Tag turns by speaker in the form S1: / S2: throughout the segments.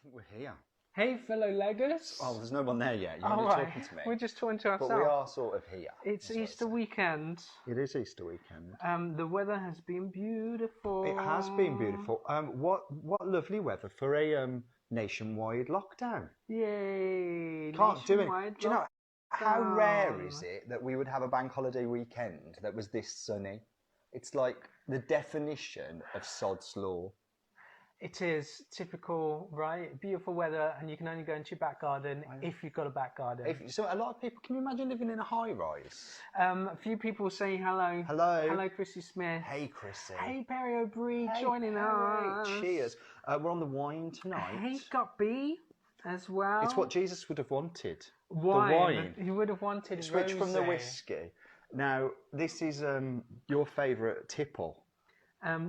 S1: think we're here.
S2: Hey, fellow leggers.
S1: Oh, there's no one there yet. You're
S2: All
S1: only
S2: right.
S1: talking to me.
S2: We're just talking to ourselves.
S1: But we are sort of here.
S2: It's Easter weekend.
S1: It is Easter weekend.
S2: The weather has been beautiful.
S1: It has been beautiful. What lovely weather for a nationwide lockdown.
S2: Yay!
S1: Can't do it.
S2: Nationwide
S1: Do you know how
S2: lockdown.
S1: rare is it that we would have a bank holiday weekend that was this sunny? It's like the definition of sod's law.
S2: It is typical, right? Beautiful weather, and you can only go into your back garden if you've got a back garden.
S1: So a lot of people, can you imagine living in a high rise?
S2: A few people saying hello.
S1: Hello.
S2: Hello, Chrissy Smith.
S1: Hey, Chrissy.
S2: Hey, Perry O'Brien,
S1: Hey,
S2: joining us.
S1: Cheers. We're on the wine tonight.
S2: Hey, Guppy, as well.
S1: It's what Jesus would have wanted.
S2: Wine.
S1: The wine.
S2: He would have wanted
S1: Switch from the
S2: rosé.
S1: whiskey. Now, this is your favourite tipple.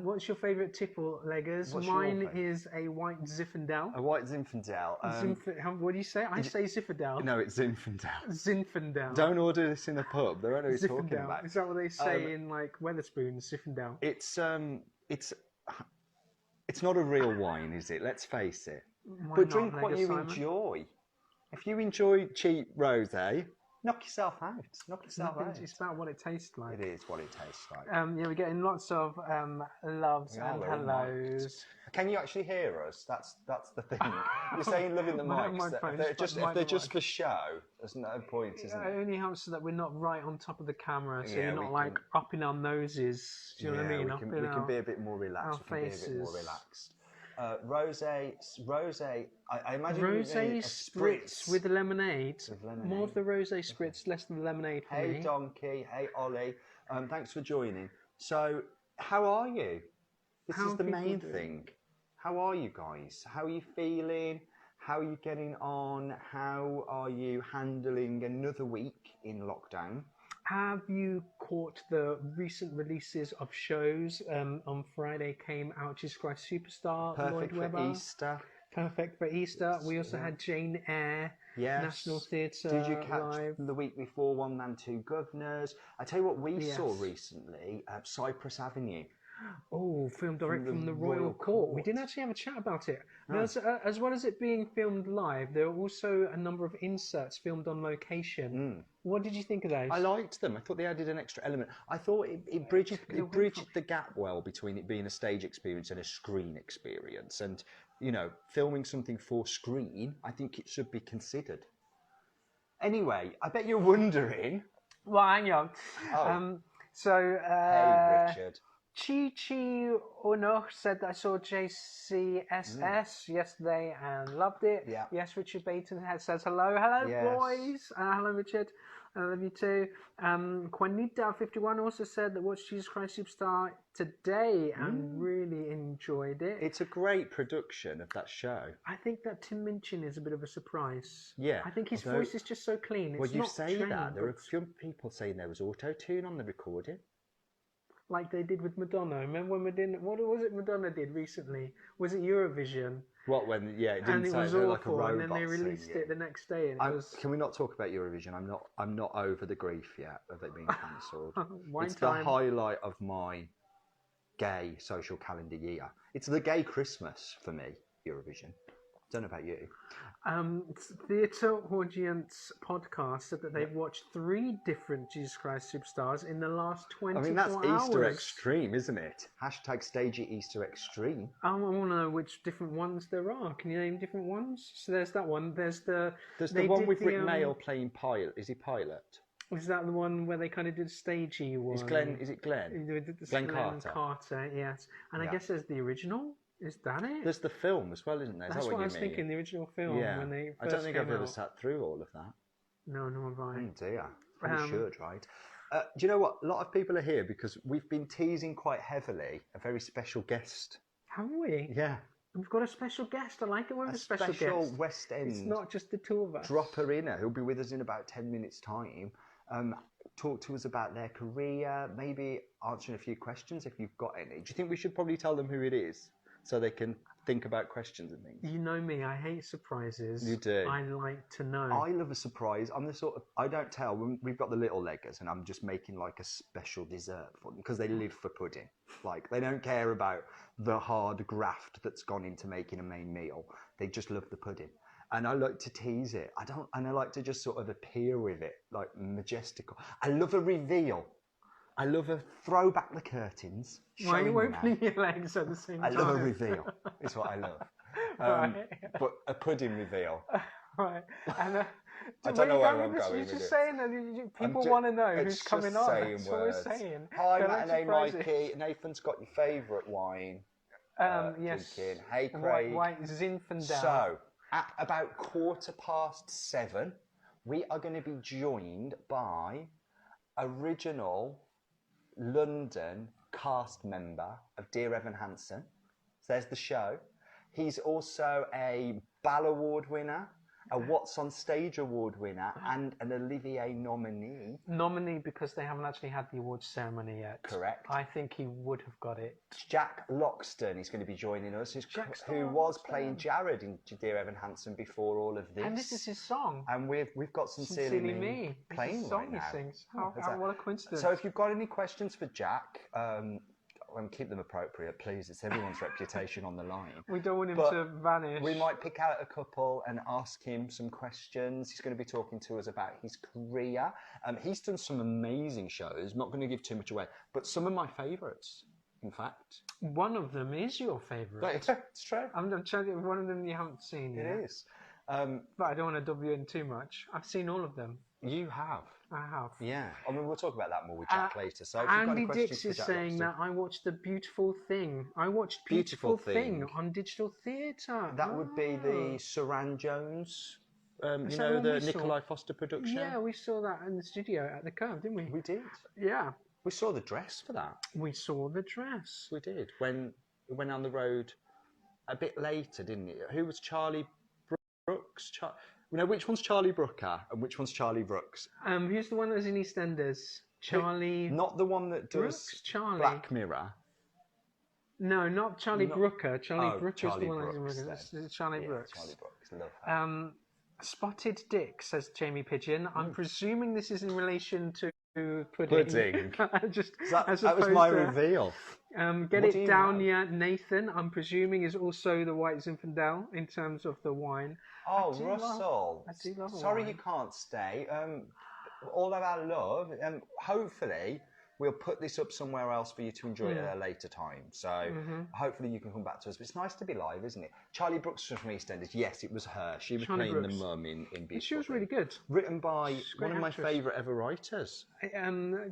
S2: What's your favourite tipple, leggers?
S1: What's your
S2: Mine
S1: favourite?
S2: is a white Zinfandel.
S1: A white Zinfandel.
S2: What do you say? I say Zinfandel.
S1: No, it's Zinfandel.
S2: Zinfandel.
S1: Don't order this in a pub. They don't know what you're talking
S2: Zinfandel.
S1: about.
S2: Is that what they say in like Weatherspoons? Zinfandel.
S1: It's not a real wine, is it? Let's face it.
S2: Why
S1: But
S2: not,
S1: drink what
S2: Leggers
S1: you
S2: Simon?
S1: enjoy. If you enjoy cheap rosé, knock yourself out. Knock yourself out.
S2: It's about what it tastes like.
S1: It is what it tastes like.
S2: Yeah, we're getting lots of loves
S1: We are
S2: and
S1: very
S2: hellos.
S1: Can you actually hear us? That's the thing. You're saying loving the
S2: My
S1: mics.
S2: microphone's
S1: If they're just for show, there's no point, isn't
S2: It
S1: it?
S2: only helps so that we're not right on top of the camera, so
S1: Yeah,
S2: you're
S1: we
S2: not like up in our noses. Do you know what I mean?
S1: We
S2: Up
S1: can,
S2: in
S1: we can
S2: our-
S1: be a bit more relaxed.
S2: our
S1: We can be a bit more
S2: faces.
S1: relaxed. Rosé. I imagine you're
S2: Rosé
S1: getting a
S2: spritz with lemonade.
S1: With lemonade.
S2: More of the rosé spritz, less than the lemonade for
S1: Hey
S2: me.
S1: Donkey, hey Ollie. Thanks for joining. So, how are you? This
S2: How
S1: is the
S2: are people
S1: main
S2: doing?
S1: thing. How are you guys? How are you feeling? How are you getting on? How are you handling another week in lockdown?
S2: Have you caught the recent releases of shows? On Friday came out Jesus Christ Superstar,
S1: Perfect
S2: Lloyd
S1: for
S2: Webber.
S1: Easter.
S2: Perfect for Easter. We also
S1: Yeah.
S2: had Jane Eyre,
S1: Yes.
S2: National Theatre
S1: Did you catch
S2: live.
S1: the week before One Man, Two Governors? I tell you what we
S2: Yes.
S1: saw recently, Cypress Avenue.
S2: Oh, filmed direct
S1: From
S2: from
S1: the
S2: the Royal
S1: Royal
S2: Court. We
S1: Court.
S2: didn't actually have a chat about it.
S1: No.
S2: There's, as well as it being filmed live, there are also a number of inserts filmed on location. What did you think of those?
S1: I liked them. I thought they added an extra element. I thought it bridged the gap well between it being a stage experience and a screen experience. And, you know, filming something for screen, I think it should be considered. Anyway, I bet you're wondering.
S2: Well, hang on.
S1: Oh.
S2: Hey,
S1: Richard.
S2: Chi Uno said that I saw JCSS yesterday and loved it.
S1: Yeah.
S2: Yes, Richard Baton says hello. Hello,
S1: Yes.
S2: boys. Hello, Richard. I love you too. Juanita51 also said that watched Jesus Christ Superstar today and really enjoyed it.
S1: It's a great production of that show.
S2: I think that Tim Minchin is a bit of a surprise.
S1: Yeah,
S2: I think his
S1: although-
S2: voice is just so clean. It's
S1: Well, you
S2: not
S1: say
S2: trained,
S1: that. There are a
S2: but-
S1: few people saying there was auto-tune on the recording.
S2: like they did with Madonna. Remember when what was it Madonna did recently? Was it Eurovision?
S1: What, when, it didn't
S2: And it
S1: say
S2: was
S1: they were
S2: awful,
S1: like a
S2: and then they
S1: robot
S2: released
S1: singing.
S2: it the next day, and it was
S1: Can we not talk about Eurovision? I'm not over the grief yet of it being cancelled.
S2: wine
S1: It's
S2: time.
S1: the highlight of my gay social calendar year. It's the gay Christmas for me, Eurovision. Don't know about you.
S2: Theatre Audience podcast said that they've watched 3 different Jesus Christ Superstars in the last 24
S1: I mean, that's
S2: hours.
S1: Easter extreme, isn't it? Hashtag stagey Easter extreme.
S2: I want to know which different ones there are. Can you name different ones? So there's that one. There's the
S1: There's the one with Rick Mail playing Pilot. Is he Pilot?
S2: Is that the one where they kind of did a stagey one?
S1: Is it Glenn?
S2: They did the
S1: Glenn
S2: Glenn
S1: Carter.
S2: Yes. And
S1: Yeah.
S2: I guess there's the original. Is that it?
S1: There's the film as well, isn't there? Is
S2: That's
S1: that
S2: what I
S1: you
S2: was
S1: mean?
S2: thinking, the original film.
S1: Yeah.
S2: When they
S1: I don't
S2: first
S1: think I've
S2: came
S1: ever
S2: out.
S1: sat through all of that.
S2: No, have I.
S1: Oh dear. Probably should, right? Do you know what? A lot of people are here because we've been teasing quite heavily a very special guest.
S2: Have we?
S1: Yeah.
S2: We've got a special guest. I like it when we have a special guest.
S1: West End
S2: It's not just the two of us.
S1: dropper inner who'll be with us in about 10 minutes' time. Talk to us about their career, maybe answering a few questions if you've got any. Do you think we should probably tell them who it is so they can think about questions and things?
S2: You know me, I hate surprises.
S1: You do.
S2: I like to know.
S1: I love a surprise. I'm the sort of, I don't tell when we've got the little leggers and I'm just making like a special dessert for them because they live for pudding. Like they don't care about the hard graft that's gone into making a main meal. They just love the pudding. And I like to tease it. And I like to just sort of appear with it, like majestical. I love a reveal. I love a throw back the curtains.
S2: Why are you
S1: showing them
S2: opening
S1: out.
S2: your legs at the same time?
S1: I love a reveal. It's what I love.
S2: Right.
S1: But a pudding reveal.
S2: Right. And,
S1: I don't know where
S2: where
S1: I'm going
S2: You're
S1: with
S2: just
S1: this.
S2: saying that people want to know who's
S1: It's
S2: coming
S1: just
S2: on.
S1: saying
S2: That's what we're
S1: words.
S2: saying.
S1: Hi,
S2: They're like
S1: Matinee
S2: surprises.
S1: Mikey. Nathan's got your favourite wine.
S2: Yes.
S1: Drinking. Hey, Craig.
S2: White Zinfandel.
S1: So, at about 7:15, we are going to be joined by original London cast member of Dear Evan Hansen. So there's the show. He's also a BAL Award winner, a What's on Stage Award winner, and an Olivier nominee.
S2: Nominee because they haven't actually had the awards ceremony yet.
S1: Correct.
S2: I think he would have got it.
S1: Jack Loxton is going to be joining us, who was playing Jared in Dear Evan Hansen before all of this.
S2: And this is his song.
S1: And we've got Sincerely Me playing
S2: It's his song
S1: right now.
S2: he sings.
S1: Oh,
S2: What a coincidence.
S1: So if you've got any questions for Jack, and keep them appropriate, please. It's everyone's reputation on the line.
S2: We don't want him
S1: But
S2: to vanish.
S1: We might pick out a couple and ask him some questions. He's going to be talking to us about his career. He's done some amazing shows. Not going to give too much away, but some of my favourites, in fact.
S2: One of them is your favourite.
S1: It's true.
S2: I'm telling you, one of them you haven't seen yet.
S1: It is.
S2: But I don't want to dub you in too much. I've seen all of them.
S1: You have.
S2: I have.
S1: Yeah. I mean, we'll talk about that more with Jack later. So if you've got
S2: Andy
S1: any questions
S2: Dix
S1: for
S2: is
S1: Jack
S2: saying
S1: Loxton-
S2: that I watched The Beautiful Thing. I watched
S1: Beautiful
S2: Beautiful
S1: Thing.
S2: Thing on Digital Theatre.
S1: That would be the Saran Jones, you
S2: that
S1: know,
S2: one
S1: the
S2: we saw?
S1: Nikolai Foster production.
S2: Yeah, we saw that in the studio at the Curve, didn't we?
S1: We did.
S2: Yeah.
S1: We saw the dress for that.
S2: We saw the dress.
S1: We did. When it went on the road a bit later, didn't it? Who was Charlie Brooks? Which one's Charlie Brooker and which one's Charlie Brooks?
S2: Who's the one that was in EastEnders? Charlie...
S1: Not the one that does
S2: Brooks? Charlie.
S1: Black Mirror.
S2: No, not Charlie Brooker. Charlie Brooker's
S1: Charlie
S2: the one
S1: Brooks,
S2: that's That's Charlie Brooks.
S1: Charlie Brooks. Love her.
S2: Spotted Dick, says Jamie Pigeon. I'm presuming this is in relation to pudding.
S1: Pudding.
S2: Just
S1: that was
S2: opposed
S1: my
S2: to-
S1: reveal.
S2: Get
S1: What do
S2: it
S1: you
S2: down,
S1: know?
S2: yeah. Nathan, I'm presuming is also the White Zinfandel in terms of the wine.
S1: Oh,
S2: do
S1: Russell.
S2: I do love a
S1: Sorry
S2: wine.
S1: you can't stay. All of our love. Hopefully, we'll put this up somewhere else for you to enjoy at a later time. So hopefully you can come back to us. But it's nice to be live, isn't it? Charlie Brooks was from EastEnders. Yes, it was her. She was
S2: Charlie
S1: playing
S2: Brooks.
S1: the mum in Beautiful
S2: She was
S1: Thing.
S2: really good.
S1: Written by
S2: great
S1: one of my
S2: actress.
S1: favourite ever writers.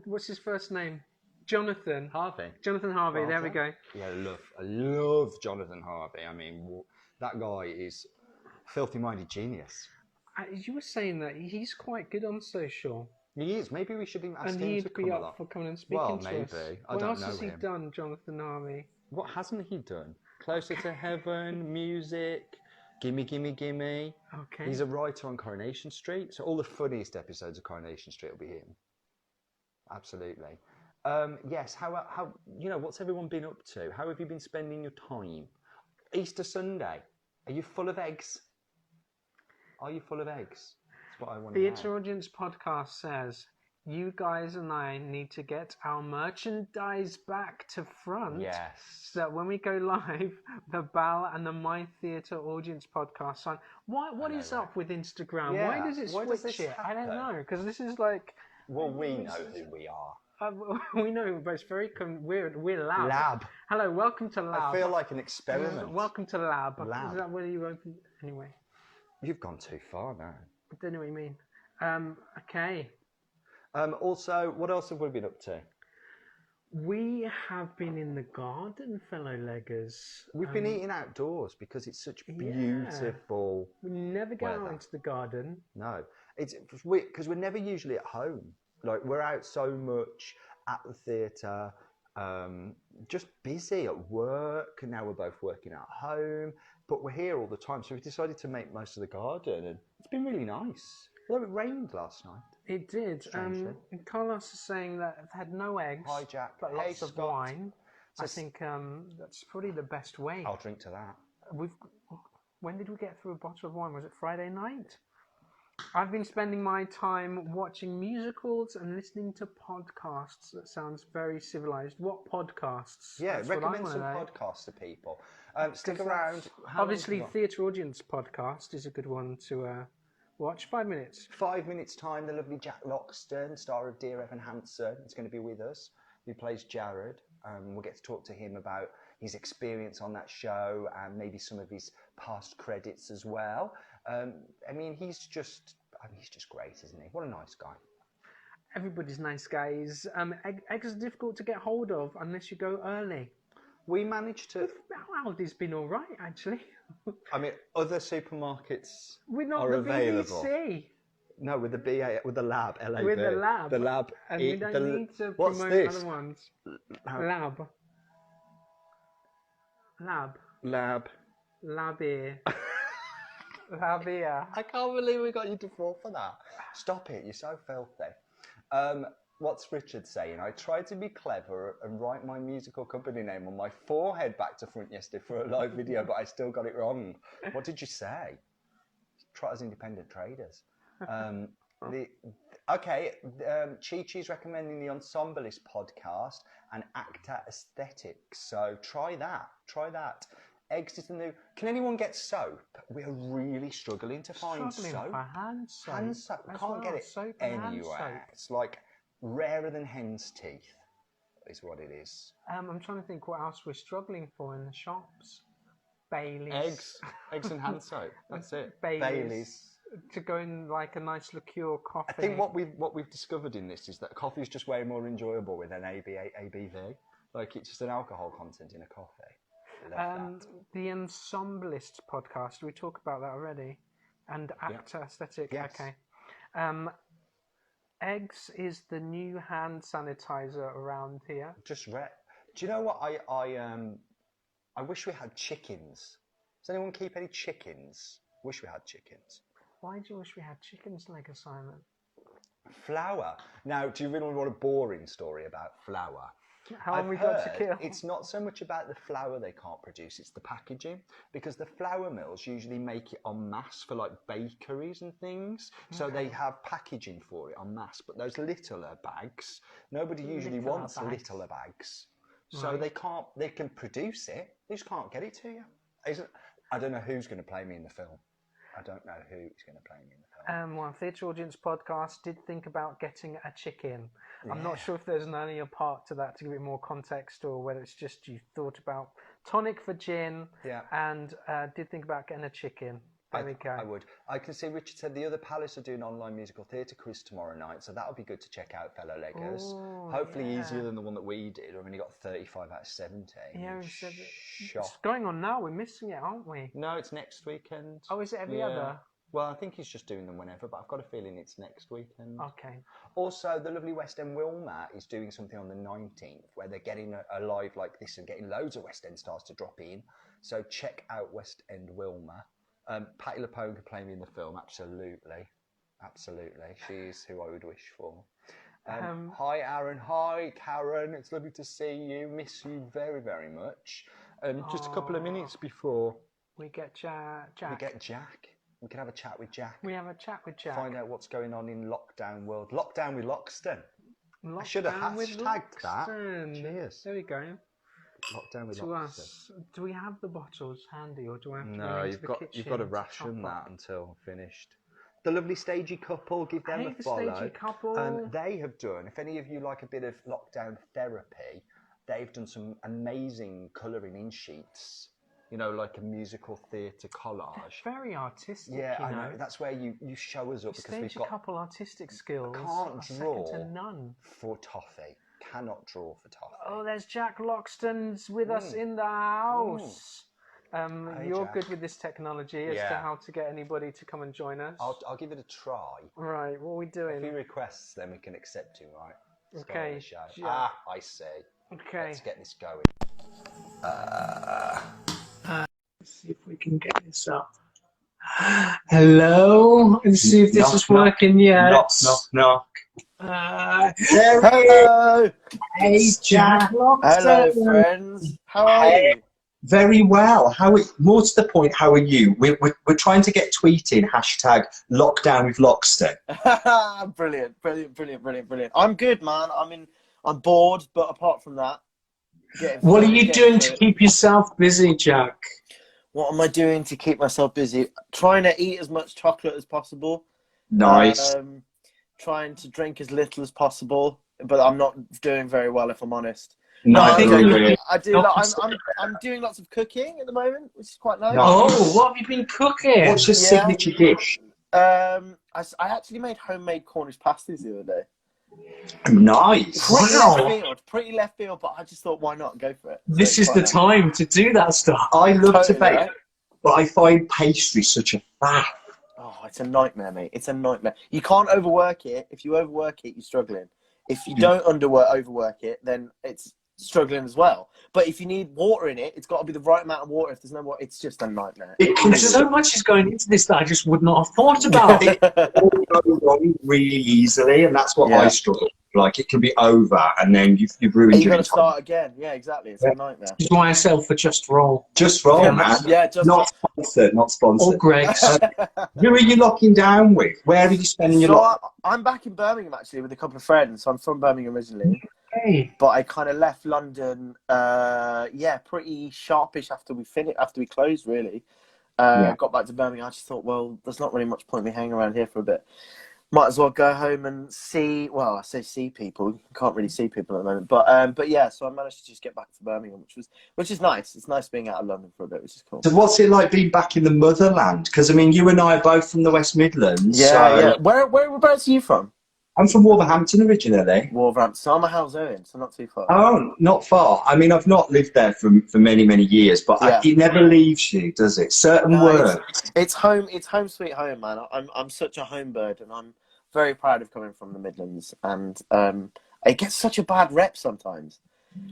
S2: What's his first name? Jonathan.
S1: Harvey.
S2: Jonathan Harvey. There we go.
S1: Yeah, I love Jonathan Harvey. I mean, that guy is filthy-minded genius.
S2: You were saying that he's quite good on social.
S1: He is. Maybe we should ask
S2: And
S1: him to
S2: he'd
S1: come
S2: be
S1: along.
S2: up for coming and speaking
S1: Well,
S2: to
S1: maybe.
S2: us.
S1: I
S2: What
S1: don't
S2: else
S1: know
S2: has he
S1: him.
S2: done, Jonathan Harvey?
S1: What hasn't he done? Closer to Heaven, music, Gimme, Gimme, Gimme.
S2: Okay.
S1: He's a writer on Coronation Street, so all the funniest episodes of Coronation Street will be him. Absolutely. Yes. How what's everyone been up to? How have you been spending your time? Easter Sunday. Are you full of eggs? Are you full of eggs? That's what I want to know.
S2: Theatre Audience Podcast says, you guys and I need to get our merchandise back to front.
S1: Yes.
S2: So that when we go live, the BAL and the My Theatre Audience Podcast sign. What is up with Instagram?
S1: Yeah.
S2: Why does it
S1: Why
S2: switch
S1: does this
S2: it? I don't
S1: happen?
S2: know, because this is like...
S1: Well, we know who we are.
S2: we know, but it's very... We're Lab.
S1: Lab.
S2: Hello, welcome to Lab.
S1: I feel like an experiment.
S2: Welcome to Lab.
S1: Lab.
S2: Is that where you open... Anyway.
S1: You've gone too far now.
S2: I don't know what you mean. Okay.
S1: Also, what else have we been up to?
S2: We have been in the garden, fellow leggers.
S1: We've been eating outdoors because it's such beautiful.
S2: We never go
S1: weather.
S2: out into the garden.
S1: No, it's weird because we're never usually at home. Like we're out so much at the theatre, just busy at work. And now we're both working at home, but we're here all the time. So we decided to make most of the garden, and it's been really nice. Although it rained last night.
S2: It did.
S1: Strangely.
S2: And Carlos is saying that it had no eggs,
S1: Hi, Jack.
S2: but
S1: Hey,
S2: lots of
S1: Scott.
S2: wine.
S1: So
S2: I think that's probably the best way.
S1: I'll drink to that.
S2: When did we get through a bottle of wine? Was it Friday night? I've been spending my time watching musicals and listening to podcasts. That sounds very civilized. What podcasts?
S1: Yeah,
S2: That's what I
S1: recommend
S2: wanna
S1: some
S2: know.
S1: podcasts to people. Stick around. How long
S2: Obviously,
S1: have you got?
S2: Theatre Audience podcast is a good one to watch. 5 minutes.
S1: 5 minutes time, the lovely Jack Loxton, star of Dear Evan Hansen, is going to be with us. He plays Jared. We'll get to talk to him about his experience on that show and maybe some of his past credits as well. I mean, he's just great, isn't he? What a nice guy.
S2: Everybody's nice guys. Eggs are difficult to get hold of unless you go early.
S1: We managed to.
S2: Aldi's been all right, actually.
S1: I mean, other supermarkets
S2: We're not
S1: are
S2: the
S1: available.
S2: BBC.
S1: No, with the BA, with the lab, LAB.
S2: With the lab.
S1: The lab.
S2: And we don't need to
S1: What's
S2: promote
S1: this?
S2: other ones. Lab. Labia. Labia.
S1: I can't believe we got you to fall for that. Stop it, you're so filthy. What's Richard saying? I tried to be clever and write my musical company name on my forehead back to front yesterday for a live video, but I still got it wrong. What did you say? Try as independent traders. Chi-Chi's recommending the Ensemblist podcast and Actor Aesthetics. So try that. Eggs is the new. Can anyone get soap? We are really struggling to find soap.
S2: For hand soap.
S1: Hand soap. We can't get it
S2: soap and hand
S1: anywhere.
S2: soap.
S1: It's like rarer than hen's teeth, is what it is.
S2: I'm trying to think what else we're struggling for in the shops. Baileys.
S1: Eggs and hand soap. That's it.
S2: Baileys. To go in like a nice liqueur coffee.
S1: I think what we've discovered in this is that coffee is just way more enjoyable with an ABV. Like it's just an alcohol content in a coffee.
S2: The Ensemblist podcast. We talked about that already. And Actor Aesthetic.
S1: Yes.
S2: Okay. Eggs is the new hand sanitizer around here.
S1: Do you know what I wish we had chickens. Does anyone keep any chickens? Wish we had chickens.
S2: Why do you wish we had chickens, Lego Simon?
S1: Flour. Now, do you really want a boring story about flour?
S2: How long we got to kill?
S1: It's not so much about the flour they can't produce, it's the packaging. Because the flour mills usually make it en masse for like bakeries and things. So they have packaging for it en masse. But those littler bags, nobody usually wants littler bags. So they can produce it, they just can't get it to you. I don't know who's going to play me in the film. I don't know who's going to play me in the film.
S2: Well, Theatre Audience podcast did think about getting a chicken. Yeah. I'm not sure if there's an earlier part to that to give it more context, or whether it's just you thought about tonic for gin and did think about getting a chicken. There we go.
S1: I would. I can see Richard said the other Palace are doing online musical theatre quiz tomorrow night, so that'll be good to check out, fellow Leggers. Hopefully easier than the one that we did. I mean, he got 35 out of 70.
S2: Yeah, it's going on now. We're missing it, aren't we?
S1: No, it's next weekend.
S2: Oh, is it every other?
S1: Well, I think he's just doing them whenever, but I've got a feeling it's next weekend.
S2: Okay.
S1: Also, the lovely West End Wilma is doing something on the 19th where they're getting a live like this and getting loads of West End stars to drop in. So check out West End Wilma. Patti LuPone could play me in the film, absolutely. She's who I would wish for. Hi, Aaron. Hi, Karen. It's lovely to see you. Miss you very, very much. Just a couple of minutes before
S2: we get Jack.
S1: We can have a chat with Jack.
S2: We have a chat with Jack.
S1: Find out what's going on in lockdown world. Lockdown with Loxton. I should have hashtagged that. Cheers.
S2: There we go.
S1: Lockdown with
S2: to
S1: Loxton.
S2: Us, do we have the bottles handy, or do I have to
S1: No, you've got to ration that until finished. The lovely Stagey Couple, give them a follow.
S2: Stagey Couple.
S1: They have done, if any of you like a bit of lockdown therapy, they've done some amazing colouring in sheets. You know, like a musical theatre collage.
S2: They're very artistic.
S1: Yeah, I know. That's where you show us up because we've got
S2: a couple artistic skills.
S1: Can't draw
S2: to none
S1: for toffee. Cannot draw for toffee.
S2: Oh, there's Jack Loxton's with us in the house. You're
S1: Jack.
S2: good with this technology as to how to get anybody to come and join us.
S1: I'll give it a try.
S2: Right, what are we doing?
S1: If he requests, then we can accept him, right?
S2: Okay.
S1: The show. I see.
S2: Okay.
S1: Let's get this going.
S2: Let's see if we can get this up. Hello. Let's see if this is working yet.
S1: Knock.
S2: Hello. Hey, Jack Loxton.
S3: Hello, friends. How are you? Very well. More to the point, how are you? We're trying to get tweeting hashtag lockdown with Loxton.
S4: Brilliant. I'm good, man. I'm bored, but apart from that,
S3: What are you doing to keep yourself busy, Jack?
S4: What am I doing to keep myself busy? Trying to eat as much chocolate as possible.
S3: Nice.
S4: Trying to drink as little as possible, but I'm not doing very well, if I'm honest.
S3: No,
S4: I do.
S3: I'm
S4: I'm doing lots of cooking at the moment, which is quite nice.
S2: Oh, what have you been cooking?
S3: What's your signature dish?
S4: I actually made homemade Cornish pasties the other day.
S3: Nice.
S4: Pretty left field, but I just thought, why not go for it?
S2: This is the time to do that stuff.
S3: I love to bake, but I find pastry such a faff.
S4: Oh, it's a nightmare, mate. It's a nightmare. You can't overwork it. If you overwork it, you're struggling. If you don't overwork it, then it's struggling as well. But if you need water in it, it's got to be the right amount of water. If there's no water, it's just a nightmare.
S2: So much is going into this that I just would not have thought about.
S3: It all goes wrong really easily, and that's what I struggle with. Like, it can be over, and then you've ruined your
S4: You've got to start again. Yeah, exactly. It's a nightmare.
S2: This is why I sell for Just Roll.
S3: Just Roll, man.
S4: Yeah, just
S3: not sponsored. Not sponsored.
S2: Or Greg's.
S3: Who are you locking down with? Where are you spending your life?
S4: I'm back in Birmingham, actually, with a couple of friends. So I'm from Birmingham originally.
S2: Hey.
S4: But I kind of left London, pretty sharpish after we closed, really. Got back to Birmingham. I just thought, well, there's not really much point in me hanging around here for a bit. Might as well go home and see. Well, I say see people. You can't really see people at the moment, but yeah. So I managed to just get back to Birmingham, which is nice. It's nice being out of London for a bit, which is cool.
S3: So what's it like being back in the motherland? Because I mean, you and I are both from the West Midlands.
S4: Yeah. Whereabouts are you from?
S3: I'm from Wolverhampton originally.
S4: Wolverhampton. So I'm a Halsonian, so not too far.
S3: Oh, not far. I mean, I've not lived there for many, many years, but it never leaves you, does it? Certain words.
S4: It's home. It's home sweet home, man. I'm such a home bird, and I'm very proud of coming from the Midlands. And it gets such a bad rep sometimes.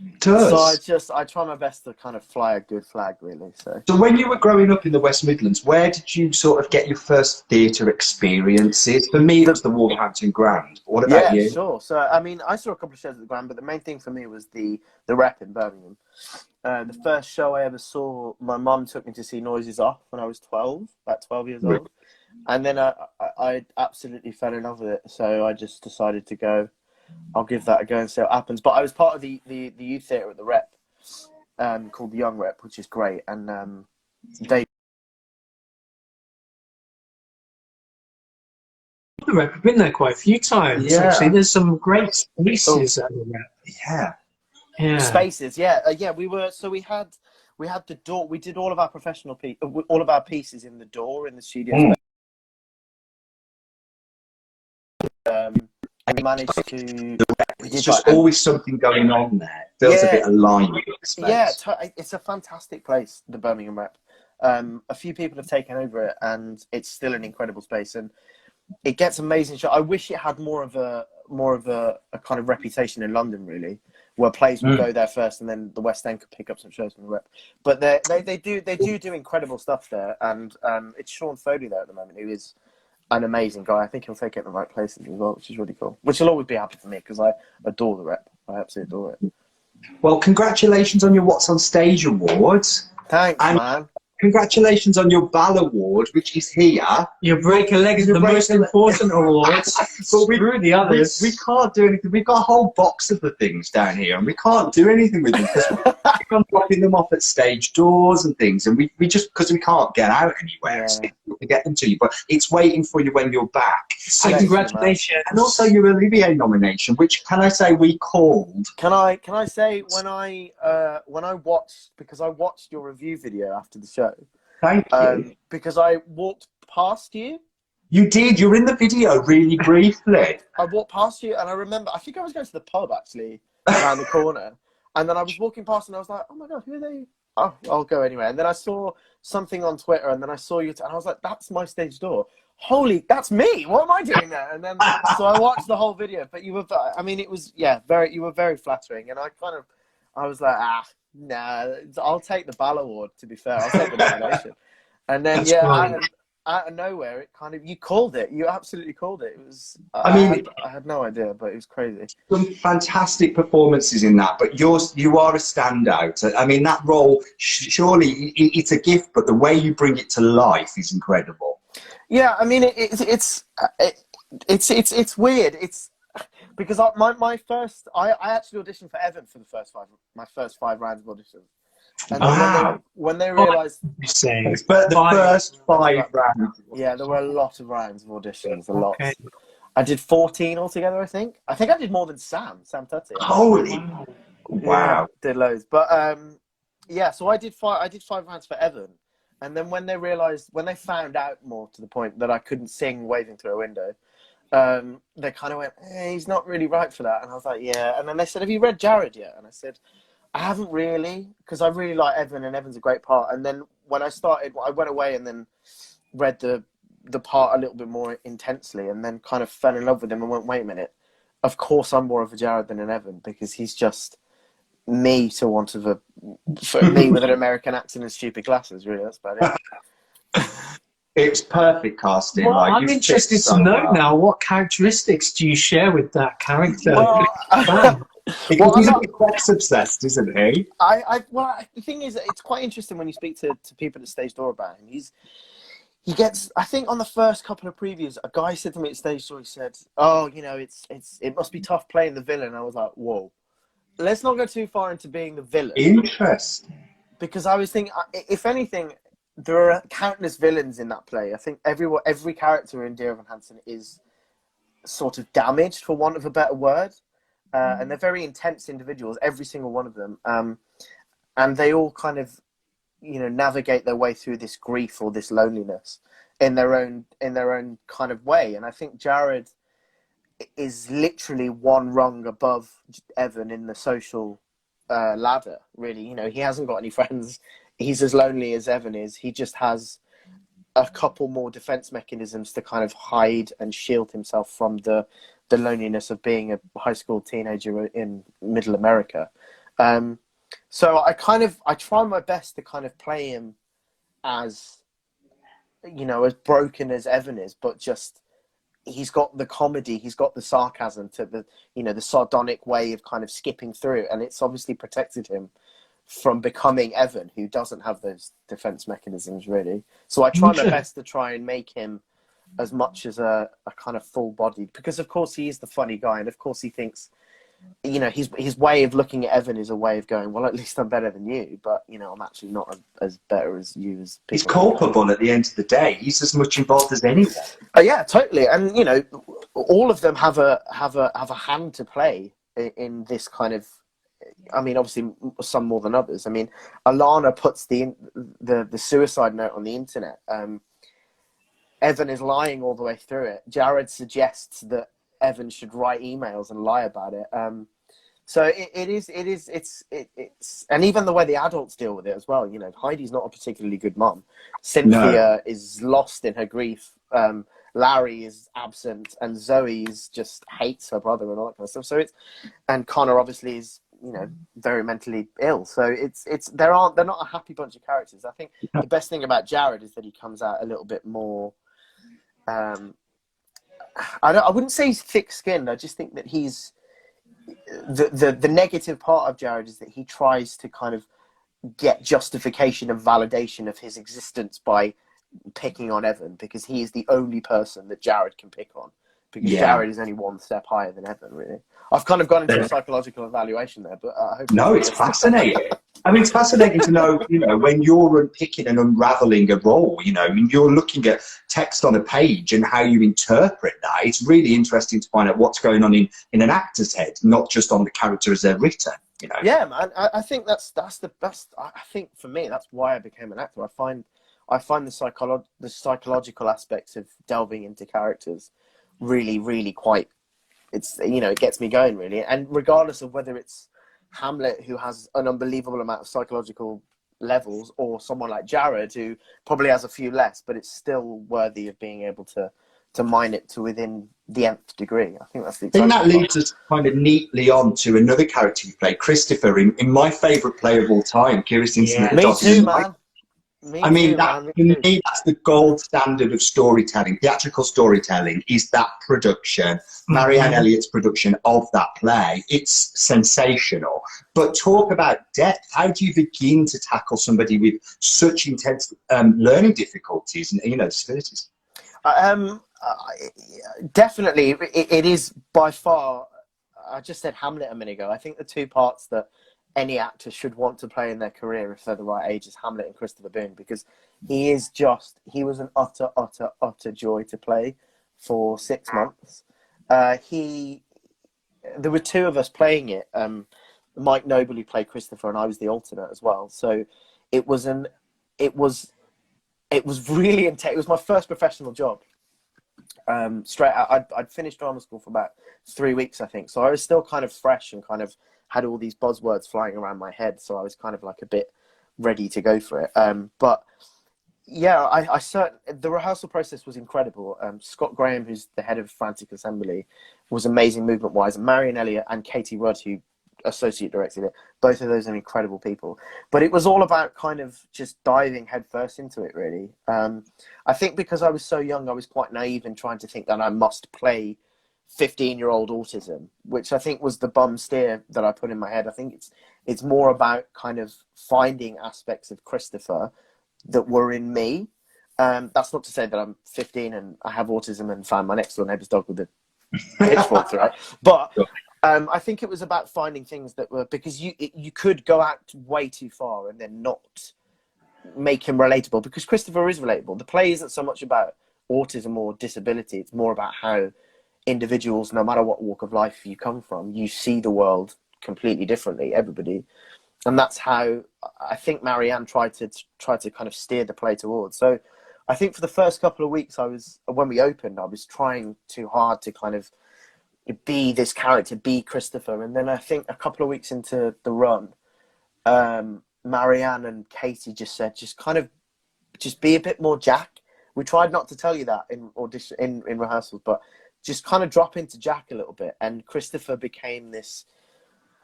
S3: It does.
S4: So I try my best to kind of fly a good flag, really. So
S3: when you were growing up in the West Midlands, where did you sort of get your first theatre experiences? For me, it was the Wolverhampton Grand. What about you?
S4: Yeah, sure. So I mean, I saw a couple of shows at the Grand, but the main thing for me was the rep in Birmingham. The first show I ever saw, my mum took me to see Noises Off when I was 12, about 12 years old, and then I absolutely fell in love with it. So I just decided to go. I'll give that a go and see what happens. But I was part of the youth theatre at the Rep, called the Young Rep, which is great. And they.
S2: The Rep, I've been there quite a few times.
S3: Yeah.
S2: Actually, there's some great spaces at the Rep.
S3: Yeah.
S4: Spaces, yeah. We had the door. We did all of our all of our pieces in the door in the studio. We managed to.
S3: There's just always something going on there. Feels a bit alive.
S4: Yeah, it's a fantastic place, the Birmingham Rep. A few people have taken over it, and it's still an incredible space, and it gets amazing shows. I wish it had more of a kind of reputation in London, really, where plays would go there first, and then the West End could pick up some shows from the Rep. But they do incredible stuff there, and it's Sean Foley there at the moment, who is an amazing guy. I think he'll take it in the right places as well, which is really cool. Which will always be happy for me because I adore the Rep. I absolutely adore it.
S3: Well, congratulations on your What's on Stage awards.
S4: Thanks, man.
S3: Congratulations on your Ball Award, which is here.
S2: Your Break a Leg is the most important awards. But screw the others.
S3: We can't do anything. We've got a whole box of the things down here, and we can't do anything with them because we're dropping them off at stage doors and things, and we just because we can't get out anywhere to get them to you. But it's waiting for you when you're back.
S2: So congratulations,
S3: and also your Olivier nomination, which can I say we called?
S4: Can I say when I watched, because I watched your review video after the show.
S3: Thank you.
S4: Because I walked past you.
S3: You did. You were in the video really briefly.
S4: I walked past you, and I remember. I think I was going to the pub actually around the corner, and then I was walking past, and I was like, "Oh my god, who are they?" Oh, I'll go anyway. And then I saw something on Twitter, and then I saw you, and I was like, "That's my stage door. Holy, that's me. What am I doing there?" And then so I watched the whole video. But you were, I mean, it was you were very flattering, and I was like, nah, I'll take the Ball Award. To be fair, I'll take the nomination. And then out of nowhere, it kind of, you called it. You absolutely called it. It was. I had no idea, but it was crazy.
S3: Some fantastic performances in that, but you are a standout. I mean, that role, surely it's a gift, but the way you bring it to life is incredible.
S4: Yeah, I mean, it's weird. It's because I actually auditioned for Evan for my first 5 rounds of auditions. And
S3: wow.
S4: when they realised...
S3: But the first 5 rounds.
S4: Yeah, there were a lot of rounds of auditions, a lot. Okay. I did 14 altogether, I think. I think I did more than Sam Tutty.
S3: Holy! Wow.
S4: Yeah, did loads. But, yeah, so I did 5 rounds for Evan. And then when they found out more to the point that I couldn't sing waving through a window, they kind of went, hey, he's not really right for that. And I was like, yeah. And then they said, have you read Jared yet? And I said, I haven't really, because I really like Evan, and Evan's a great part. And then when I started, I went away and then read the part a little bit more intensely, and then kind of fell in love with him and went, wait a minute, of course I'm more of a Jared than an Evan, because he's just me for me with an American accent and stupid glasses, really. That's about it.
S3: It's perfect casting.
S5: Well, I'm interested to know now, what characteristics do you share with that character?
S3: Well, because he's a bit sex obsessed, isn't he?
S4: The thing is, it's quite interesting when you speak to people at Stage Door about him. He gets, I think on the first couple of previews, a guy said to me at Stage Door, he said, oh, you know, it must be tough playing the villain. I was like, whoa. Let's not go too far into being the villain.
S3: Interesting.
S4: Because I was thinking, if anything, there are countless villains in that play. I think every character in Dear Evan Hansen is sort of damaged, for want of a better word. And they're very intense individuals, every single one of them. And they all kind of, you know, navigate their way through this grief or this loneliness in their own kind of way. And I think Jared is literally one rung above Evan in the social ladder, really. You know, he hasn't got any friends. He's as lonely as Evan is. He just has a couple more defense mechanisms to kind of hide and shield himself from the loneliness of being a high school teenager in middle America. So I try my best to kind of play him as, you know, as broken as Evan is, but just, he's got the comedy, he's got the sarcasm to the, you know, the sardonic way of kind of skipping through. And it's obviously protected him from becoming Evan, who doesn't have those defense mechanisms, really. So I try my best to try and make him as much as a kind of full-bodied, because of course he is the funny guy, and of course he thinks, you know, his way of looking at Evan is a way of going, well, at least I'm better than you, but, you know, I'm actually not as better as you as people.
S3: He's culpable at the end of the day. He's as much involved as anyone.
S4: Yeah, totally. And, you know, all of them have a hand to play in this kind of, I mean, obviously some more than others. I mean, Alana puts the suicide note on the internet. Evan is lying all the way through it. Jared suggests that Evan should write emails and lie about it. So it's and even the way the adults deal with it as well. You know, Heidi's not a particularly good mum. Cynthia is lost in her grief. Larry is absent, and Zoe just hates her brother and all that kind of stuff. So and Connor obviously is, you know, very mentally ill. So they're not a happy bunch of characters. I think the best thing about Jared is that he comes out a little bit more. I wouldn't say he's thick-skinned. I just think that he's the negative part of Jared is that he tries to kind of get justification and validation of his existence by picking on Evan, because he is the only person that Jared can pick on, because Jared is only one step higher than Evan, really. I've kind of gone into a psychological evaluation there, but I hope...
S3: No, it's fascinating. I mean, it's fascinating to know, you know, when you're unpicking and unraveling a role, you know, I mean, you're looking at text on a page and how you interpret that. It's really interesting to find out what's going on in an actor's head, not just on the character as they're written, you know. Yeah,
S4: man, I think that's the best. I think for me, that's why I became an actor. I find the psychological aspects of delving into characters really, really quite, it's, you know, it gets me going, really. And regardless of whether it's Hamlet, who has an unbelievable amount of psychological levels, or someone like Jared, who probably has a few less, but it's still worthy of being able to mine it to within the nth degree. I think that's the exciting part.
S3: That leads us kind of neatly on to another character you play, Christopher, in my favourite play of all time, Kirsten Smith.
S4: Me too, man.
S3: I mean, for me, that's the gold standard of storytelling. Theatrical storytelling is that production, Marianne Elliott's production of that play. It's sensational. But talk about depth. How do you begin to tackle somebody with such intense learning difficulties and, disabilities?
S4: Definitely, it is by far. I just said Hamlet a minute ago. I think the two parts that any actor should want to play in their career if they're the right age is Hamlet and Christopher Boone, because he was an utter joy to play for 6 months. There were two of us playing it. Mike Noble, who played Christopher, and I was the alternate as well. So it was really intense. It was my first professional job. Straight out, I'd finished drama school for about 3 weeks, I think. So I was still kind of fresh and kind of had all these buzzwords flying around my head. So I was kind of like a bit ready to go for it. But yeah, the rehearsal process was incredible. Scott Graham, who's the head of Frantic Assembly, was amazing movement wise. And Marion Elliott and Katie Rudd, who associate directed it, both of those are incredible people. But it was all about kind of just diving headfirst into it, really. I think because I was so young, I was quite naive in trying to think that I must play 15-year-old autism, which I think was the bum steer that I put in my head. I think it's more about kind of finding aspects of Christopher that were in me. That's not to say that I'm 15 and I have autism and found my next door neighbour's dog with a pitchfork through it. But I think it was about finding things that were, because you could go out way too far and then not make him relatable, because Christopher is relatable. The play isn't so much about autism or disability. It's more about how individuals, no matter what walk of life you come from, you see the world completely differently, everybody. And that's how I think Marianne tried to kind of steer the play towards. So I think for the first couple of weeks, when we opened, I was trying too hard to kind of be this character, be Christopher. And then I think a couple of weeks into the run, Marianne and Katie just said, just be a bit more Jack. We tried not to tell you that in rehearsals, but just kind of drop into Jack a little bit. And Christopher became this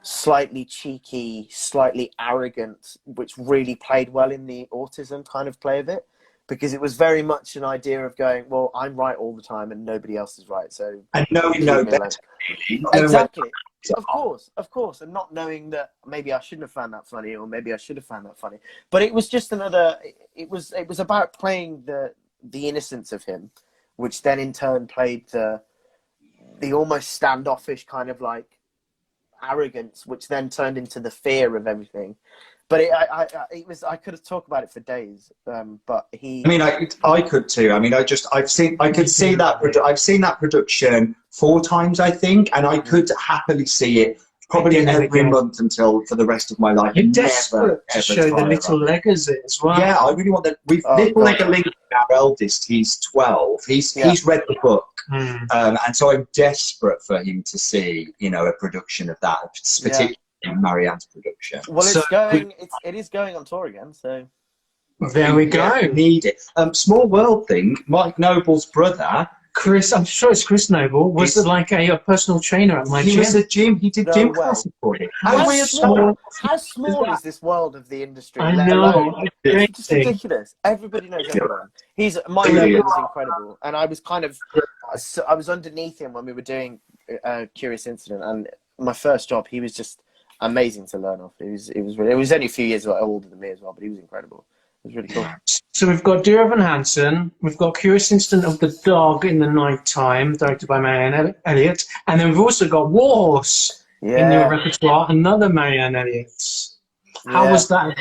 S4: slightly cheeky, slightly arrogant, which really played well in the autism kind of play of it, because it was very much an idea of going, well, I'm right all the time and nobody else is right. So
S3: and knowing no better, really.
S4: Exactly. Of course. And not knowing that maybe I shouldn't have found that funny, or maybe I should have found that funny. But it was just it was about playing the innocence of him, which then in turn played the almost standoffish kind of like arrogance, which then turned into the fear of everything. But I could have talked about it for days. But he. I
S3: mean, I could too. I mean, I've seen that production 4 times, I think, and I could happily see it probably every month for the rest of my life.
S5: You're desperate to show the little Leggers as well.
S3: Yeah, I really want that. Little Legger Link, our eldest, he's 12. He's read the book, and so I'm desperate for him to see, a production of that, particularly. Marianne's production.
S4: Well, it is going on tour again, so
S5: there we go.
S3: Need it. Small world thing. Mike Noble's brother,
S5: Chris. I'm sure it's Chris Noble. Was like a personal trainer at my gym.
S3: He was a gym. He did gym classes for him.
S4: How small is this world of the industry?
S5: I know.
S4: It's just ridiculous. Everybody knows everyone. Mike Noble was incredible, and I was I was underneath him when we were doing Curious Incident, and my first job, he was just amazing to learn off. It was only a few years older than me as well, but he was incredible. It was really cool.
S5: So we've got Dear Evan Hansen, we've got Curious Incident of the Dog in the Night Time, directed by Marianne Elliott, and then we've also got Warhorse in your repertoire, another Marianne Elliott. How was that?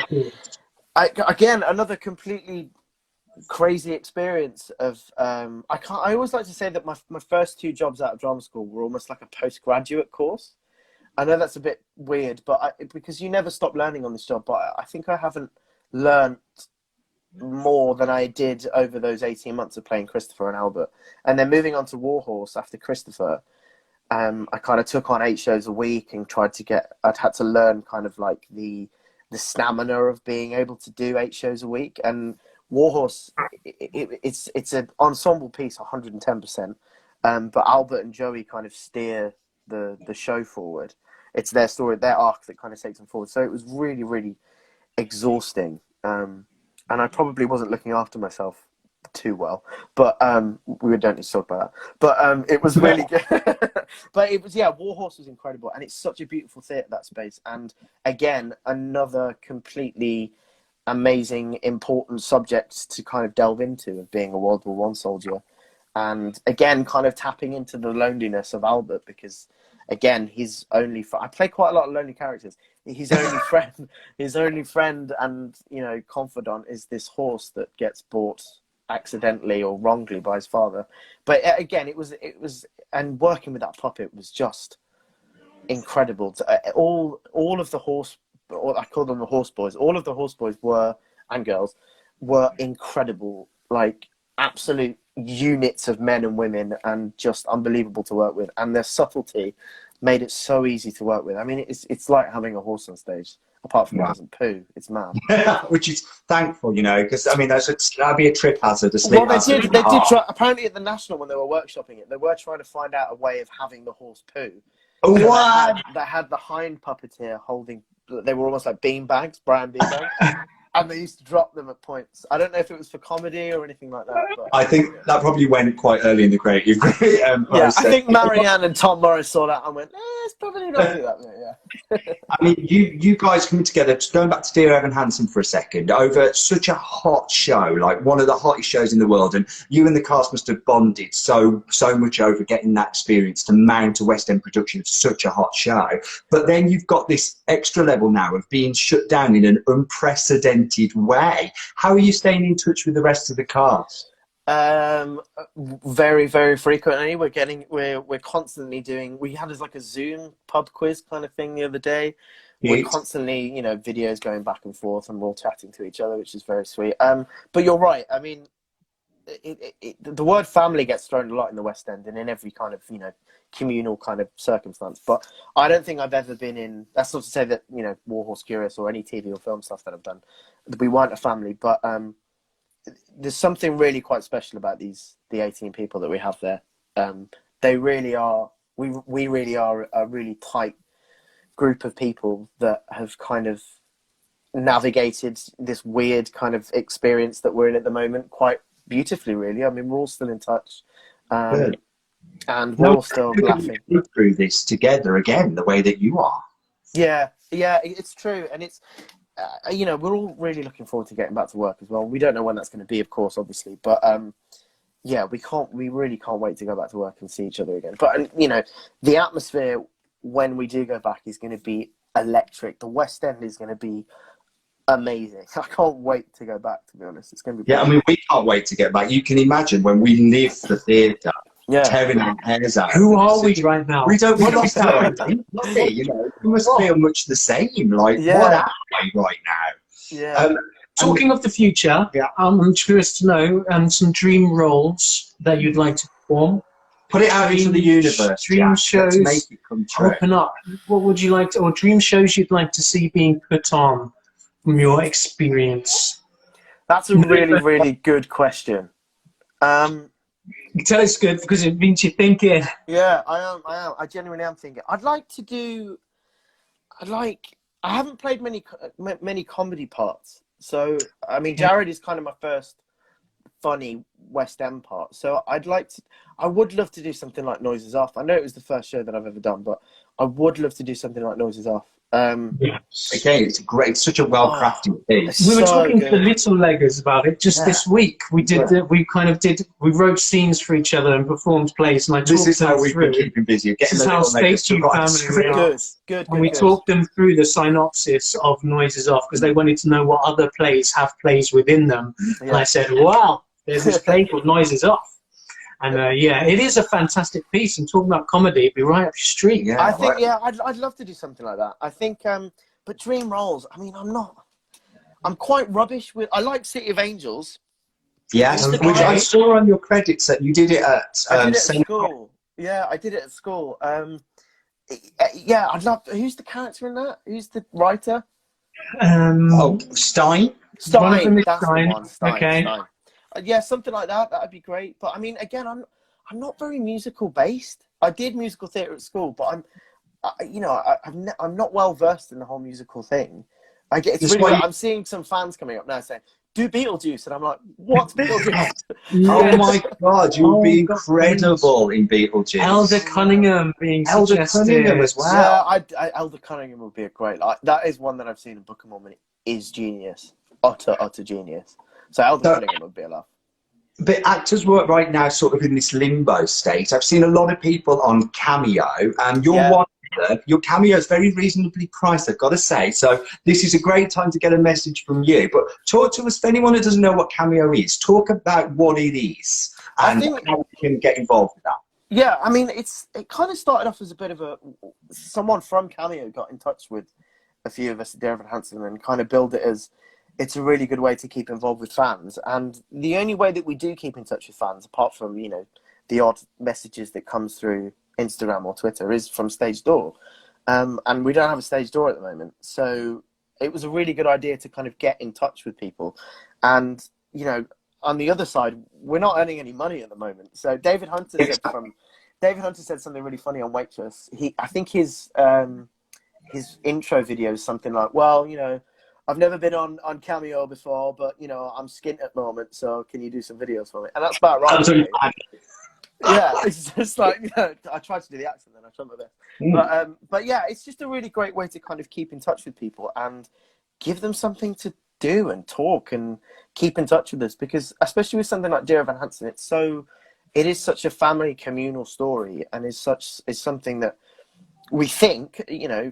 S4: Again, another completely crazy experience of I always like to say that my first 2 jobs out of drama school were almost like a postgraduate course. I know that's a bit weird, but because you never stop learning on this job, but I think I haven't learned more than I did over those 18 months of playing Christopher and Albert. And then moving on to Warhorse after Christopher, I kind of took on 8 shows a week and I'd had to learn kind of like the stamina of being able to do 8 shows a week. And Warhorse, it's an ensemble piece, 110%. But Albert and Joey kind of steer the show forward. It's their story, their arc that kind of takes them forward. So it was really, really exhausting. And and I probably wasn't looking after myself too well, but we don't need to talk about that. But it was really good. But it was, Warhorse was incredible, and it's such a beautiful theatre, that space. And again, another completely amazing, important subject to kind of delve into, of being a World War One soldier, and again, kind of tapping into the loneliness of Albert, because again, his only I play quite a lot of lonely characters. His only friend, and confidant is this horse that gets bought accidentally or wrongly by his father. But again, it was, and working with that puppet was just incredible. All of the horse, or I call them the horse boys. All of the horse boys and girls were incredible, like absolute units of men and women, and just unbelievable to work with. And their subtlety made it so easy to work with. I mean, it's like having a horse on stage. Apart from it doesn't poo, it's mad.
S3: Which is thankful, because I mean that'd be a trip hazard, a sleep hazard.
S4: They did try. Apparently, at the National, when they were workshopping it, they were trying to find out a way of having the horse poo.
S3: What?
S4: They had the hind puppeteer holding. They were almost like beanbags, Brian beanbags. And they used to drop them at points. I don't know if it was for comedy or anything like that. But,
S3: I think that probably went quite early in the creative process.
S4: I think Marianne and Tom Morris saw that and went, it's probably not do that. Yeah.
S3: I mean, you guys coming together, just going back to Dear Evan Hansen for a second, over such a hot show, like one of the hottest shows in the world, and you and the cast must have bonded so much over getting that experience to mount a West End production of such a hot show. But then you've got this extra level now of being shut down in an unprecedented way. How are you staying in touch with the rest of the cast?
S4: Very, very frequently. We're constantly doing. We had like a Zoom pub quiz kind of thing the other day. We're constantly, videos going back and forth, and we're all chatting to each other, which is very sweet. But you're right. I mean, the word family gets thrown a lot in the West End and in every kind of communal kind of circumstance. But I don't think I've ever been in. That's not to say that Warhorse Curious or any TV or film stuff that I've done, we weren't a family. But there's something really quite special about the 18 people that we have there. They really are. We really are a really tight group of people that have kind of navigated this weird kind of experience that we're in at the moment quite beautifully, really. I mean, we're all still in touch, and we're all still laughing
S3: through this together again, the way that you are.
S4: Yeah, it's true, and it's we're all really looking forward to getting back to work as well. We don't know when that's going to be, of course, obviously, but we really can't wait to go back to work and see each other again. But the atmosphere when we do go back is going to be electric. The West End is going to be amazing. I can't wait to go back, to be honest. It's going to be
S3: I mean, we can't wait to get back. You can imagine when we leave the theatre, tearing our hairs out.
S5: Who are we right now?
S3: We don't lost our identity, We must feel much the same. Like, what are we right now?
S4: Yeah.
S5: Talking of the future, I'm curious to know some dream roles that you'd like to perform.
S3: Put it out into the universe.
S5: Dream shows.
S3: Let's make it come true.
S5: Open up. What would you like to, or dream shows you'd like to see being put on from your experience?
S4: That's a really, really good question.
S5: Tell us good, because it means you're thinking.
S4: Yeah, I am. I genuinely am thinking. I haven't played many comedy parts. So, I mean, Jared is kind of my first funny West End part. So I would love to do something like Noises Off. I know it was the first show that I've ever done, but I would love to do something like Noises Off.
S3: Again, it's such a well-crafted piece.
S5: We were talking to the Little Leggers about it just this week. We wrote scenes for each other and performed plays, and
S3: this is how we've been keeping busy.
S5: This is how Statue Family are.
S4: Good.
S5: And we talked them through the synopsis of Noises Off, because they wanted to know what other plays have plays within them. And I said, wow, there's this play called Noises Off. And it is a fantastic piece. And talking about comedy, it'd be right up your street.
S4: Yeah, I think I'd love to do something like that. I think, but dream roles. I mean, I'm quite rubbish with. I like City of Angels.
S3: Yes, which I saw on your credits that you did it at.
S4: I did it at school. Yeah, I did it at school. I'd love. Who's the character in that? Who's the writer?
S3: Stein.
S4: That's the one. Stein.
S5: Okay.
S4: Stein. Yeah, something like that. That'd be great. But I mean, again, I'm not very musical based. I did musical theatre at school, but I'm not well versed in the whole musical thing. I'm seeing some fans coming up now saying, do Beetlejuice, and I'm like, what's Beetlejuice?
S3: Oh my God, you would be
S5: God,
S3: incredible in Beetlejuice.
S5: Elder Cunningham being
S3: Elder
S5: suggested.
S3: Cunningham as well.
S4: Yeah, Elder Cunningham would be a great. That is one that I've seen in Book of Mormon. Is genius, utter genius. So Elder Cunningham would be a laugh.
S3: But actors work right now sort of in this limbo state. I've seen a lot of people on Cameo, and you're one of them. Your Cameo is very reasonably priced, I've got to say. So this is a great time to get a message from you. But talk to us, for anyone that doesn't know what Cameo is, talk about what it is and how we can get involved with that.
S4: Yeah, I mean, it kind of started off as a bit of someone from Cameo got in touch with a few of us at Dear Evan Hansen and kind of build it as it's a really good way to keep involved with fans. And the only way that we do keep in touch with fans, apart from, you know, the odd messages that comes through Instagram or Twitter, is from Stage Door. And we don't have a Stage Door at the moment. So it was a really good idea to kind of get in touch with people. And, you know, on the other side, we're not earning any money at the moment. So David Hunter said something really funny on Waitress. I think his intro video is something like, well, you know, I've never been on Cameo before, but, you know, I'm skint at the moment, so can you do some videos for me? And that's about right. Yeah, it's just like, you know, I tried to do the accent then, I tried my best. But yeah, it's just a really great way to kind of keep in touch with people and give them something to do and talk and keep in touch with us, because especially with something like Dear Evan Hansen, it is such a family communal story, and is something that we think, you know,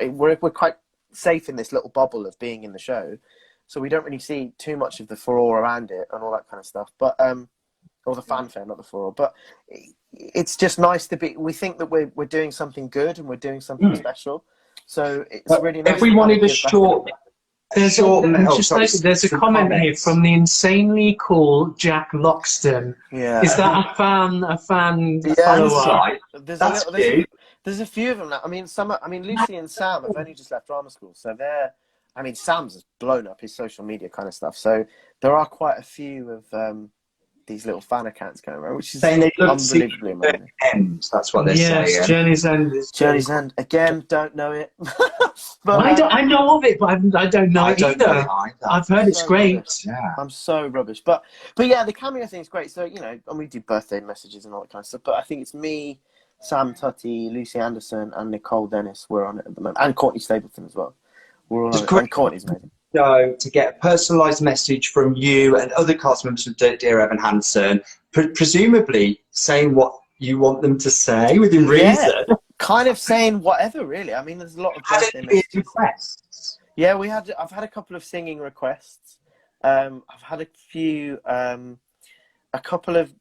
S4: we're quite safe in this little bubble of being in the show, so we don't really see too much of the furore around it and all that kind of stuff, but or the fanfare, not the furore. But it's just nice to be. We think that we're doing something good and we're doing something special. So it's really nice.
S3: If we wanted a short.
S5: There's a comment here from the insanely cool Jack Loxton.
S4: Yeah.
S5: Is that a fan
S4: follower?
S3: That's cute.
S4: There's a few of them now. I mean, Lucy and Sam have only just left drama school, so Sam's has blown up his social media kind of stuff. So there are quite a few of these little fan accounts going around, which is unbelievably amazing.
S3: That's what they're saying.
S5: Yes, Journey's End.
S4: Journey's End. Again, don't know it.
S5: But I know of it, but I don't know it either. I've heard it's great.
S3: Yeah.
S4: I'm so rubbish. But yeah, the Cameo thing is great. So, you know, and we do birthday messages and all that kind of stuff. But I think it's me, Sam Tutty, Lucy Anderson, and Nicole Dennis. We're on it at the moment. And Courtney Stapleton as well. We're on it. And Courtney's amazing.
S3: So to get a personalised message from you and other cast members of Dear Evan Hansen, presumably saying what you want them to say within reason.
S4: Kind of saying whatever, really. I mean, there's a lot of birthday messages.
S3: Requests.
S4: Yeah, I've had a couple of singing requests. I've had a few, a couple of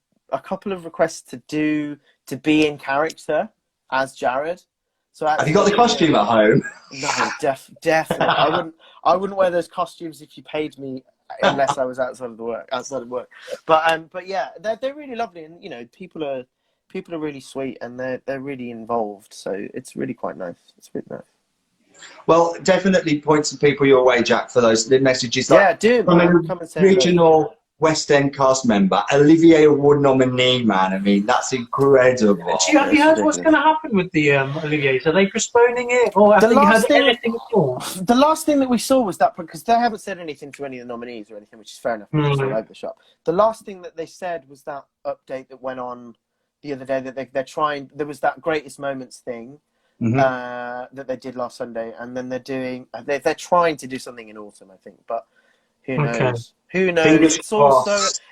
S4: requests to be in character as Jared. So
S3: have you got the costume at home?
S4: No, definitely. I wouldn't wear those costumes if you paid me, unless I was outside of work. But yeah, they're really lovely, and you know, people are really sweet, and they're really involved. So it's really quite nice. It's really nice. Well,
S3: definitely point some people your way, Jack, for those messages.
S4: Yeah, do.
S3: From an original West End cast member, Olivier Award nominee, man. I mean, that's incredible.
S5: Have you heard what's going to happen with the Olivier's? Are they postponing it, or have you heard anything at all?
S4: The last thing that we saw was that, because they haven't said anything to any of the nominees or anything, which is fair enough. It's all over the shop. The last thing that they said was that update that went on the other day, that they're trying. There was that Greatest Moments thing that they did last Sunday, and then they're trying to do something in autumn, I think, but who knows?
S5: Okay.
S4: Who knows?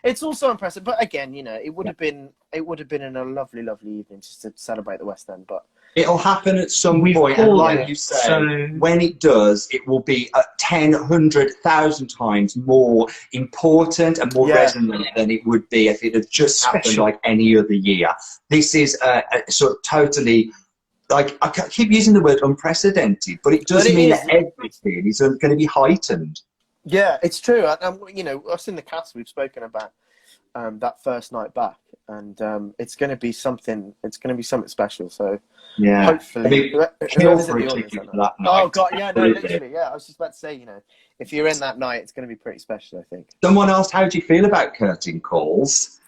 S4: It's also impressive. But again, you know, it would have been in a lovely, lovely evening just to celebrate the West End. But
S3: it'll happen at some point, and like you say, when it does, it will be 10, 100,000 times more important and more resonant than it would be if it had just happened like any other year. This is a sort of totally. Like, I keep using the word unprecedented, but it does mean that everything is going to be heightened.
S4: Yeah, it's true. You know, us in the cast, we've spoken about that first night back, and it's going to be something. It's going to be something special. So hopefully, oh god, yeah, no, literally, yeah. I was just about to say, you know, if you're in that night, it's going to be pretty special, I think.
S3: Someone else, how do you feel about curtain calls?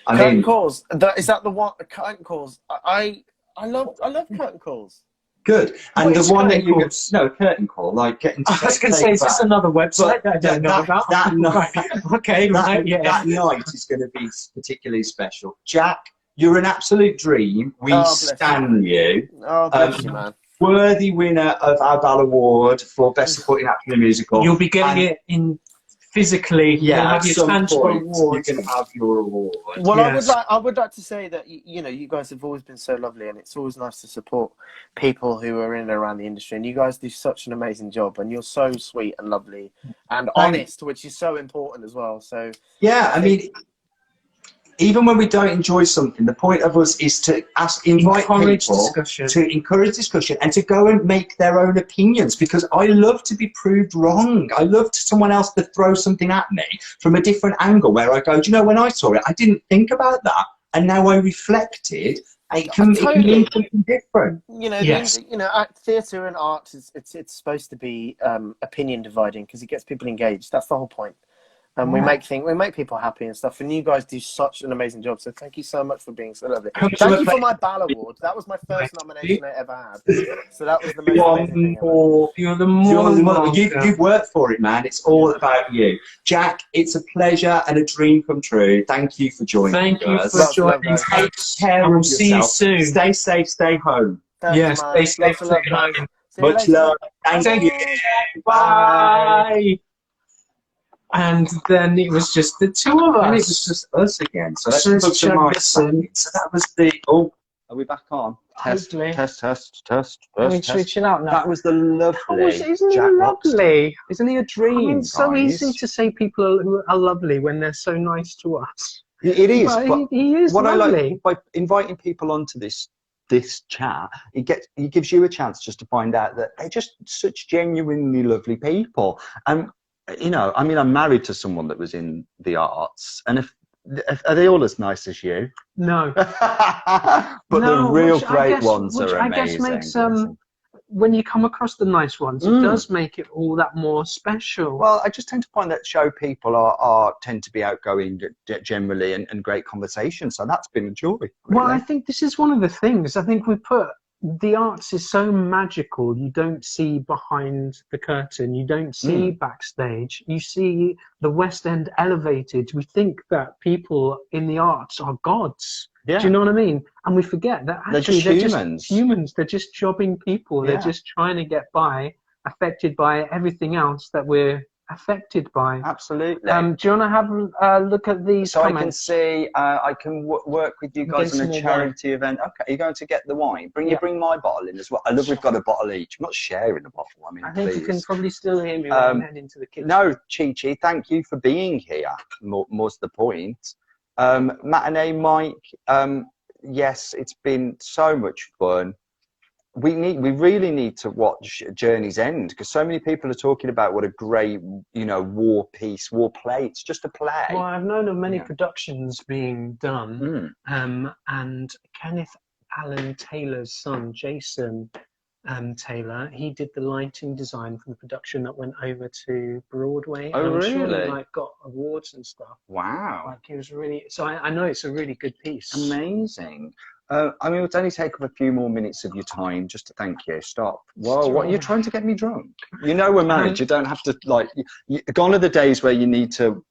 S4: Curtain calls. Is that the one? Curtain calls. I love curtain calls.
S3: Good. And
S5: What is
S3: the one that
S5: curtain
S3: you
S5: calls?
S3: no curtain call, like getting to
S5: I was going to say, is this another website that I don't know about?
S3: that night,
S5: Okay, right, yeah.
S3: that night is going to be particularly special. Jack, you're an absolute dream. We stan you.
S4: Oh, bless you, man.
S3: Worthy winner of our Bal Award for Best Supporting Actor in a Musical.
S5: You'll be getting it in physically.
S3: Yeah,
S5: you'll have your tangible award.
S3: You can have your award.
S4: Well,
S5: Yes.
S4: I would like to say that you know, you guys have always been so lovely, and it's always nice to support people who are in and around the industry. And you guys do such an amazing job, and you're so sweet and lovely and honest, which is so important as well. So
S3: yeah, I mean, even when we don't enjoy something, the point of us is to invite people to encourage discussion and to go and make their own opinions, because I love to be proved wrong. I love someone else to throw something at me from a different angle where I go, do you know, when I saw it, I didn't think about that. And now I reflected, it can mean something different.
S4: You know,
S5: yes.
S4: Theatre and art it's supposed to be opinion dividing, because it gets people engaged. That's the whole point. And we make people happy and stuff. And you guys do such an amazing job. So thank you so much for being so lovely. Thank you for my Bal Award. That was my first nomination I ever had. So that was the most amazing thing ever.
S5: You're the more
S3: you've worked for it, man. It's all about you. Jack, it's a pleasure and a dream come true. Thank you for joining us.
S5: Thank you for joining.
S3: Take care of yourself.
S5: See you soon.
S3: Stay safe, stay home.
S5: Yes, stay safe, stay home.
S3: Much love. Thank you.
S5: Bye. And then it was just the two of us.
S3: And it was just us again. So let's
S5: Just
S3: look to my
S5: Jackson.
S3: So that was the. Oh, are we back on?
S5: Hopefully.
S3: Test.
S2: Are we switching out now?
S3: That was the lovely.
S2: Isn't he
S3: Jack
S2: lovely?
S3: Loxton. Isn't he a dream?
S2: I mean, it's so
S3: guys?
S2: easy to say people who are lovely when they're so nice to us.
S1: It is.
S2: But he is
S1: what
S2: lovely.
S1: I like by inviting people onto this chat, it gives you a chance just to find out that they're just such genuinely lovely people. And you know, I mean, I'm married to someone that was in the arts, and if are they all as nice as you?
S2: No.
S1: But
S2: No,
S1: the real
S2: which I
S1: great
S2: guess-
S1: ones
S2: which
S1: are
S2: I
S1: amazing.
S2: guess makes when you come across the nice ones, it does make it all that more special.
S1: Well, I just tend to find that show people tend to be outgoing generally and great conversation. So that's been a joy. Really.
S2: Well, I think this is one of the things. I think we put the arts is so magical. You don't see behind the curtain. You don't see backstage. You see the West End elevated. We think that people in the arts are gods.
S1: Yeah.
S2: Do you know what I mean? And we forget that actually
S1: they're just
S2: just humans. They're just jobbing people. They're just trying to get by, affected by everything else that we're affected by.
S1: Absolutely.
S2: Do you want to have a look at these comments?
S1: I can see, I can work with you guys on a charity event. Okay, you're going to get the wine. Bring my bottle in as well. I love we've got a bottle each. I'm not sharing a bottle. I mean,
S2: I think
S1: please.
S2: you can probably still hear me when I'm heading into the kitchen.
S1: No, Chi-Chi, thank you for being here. More's the point. Matinee Mike, yes, it's been so much fun. We really need to watch Journey's End, because so many people are talking about what a great, war piece, war play. It's just a play.
S2: Well, I've known of many productions being done, and Kenneth Alan Taylor's son, Jason Taylor, he did the lighting design for the production that went over to Broadway.
S1: Oh,
S2: and I'm sure
S1: really?
S2: he, got awards and stuff.
S1: Wow.
S2: He was really. So I know it's a really good piece.
S1: Amazing. I mean, it'll only take up a few more minutes of your time just to thank you. Stop. Whoa, what are you trying to get me drunk? You know we're married. You don't have to, gone are the days where you need to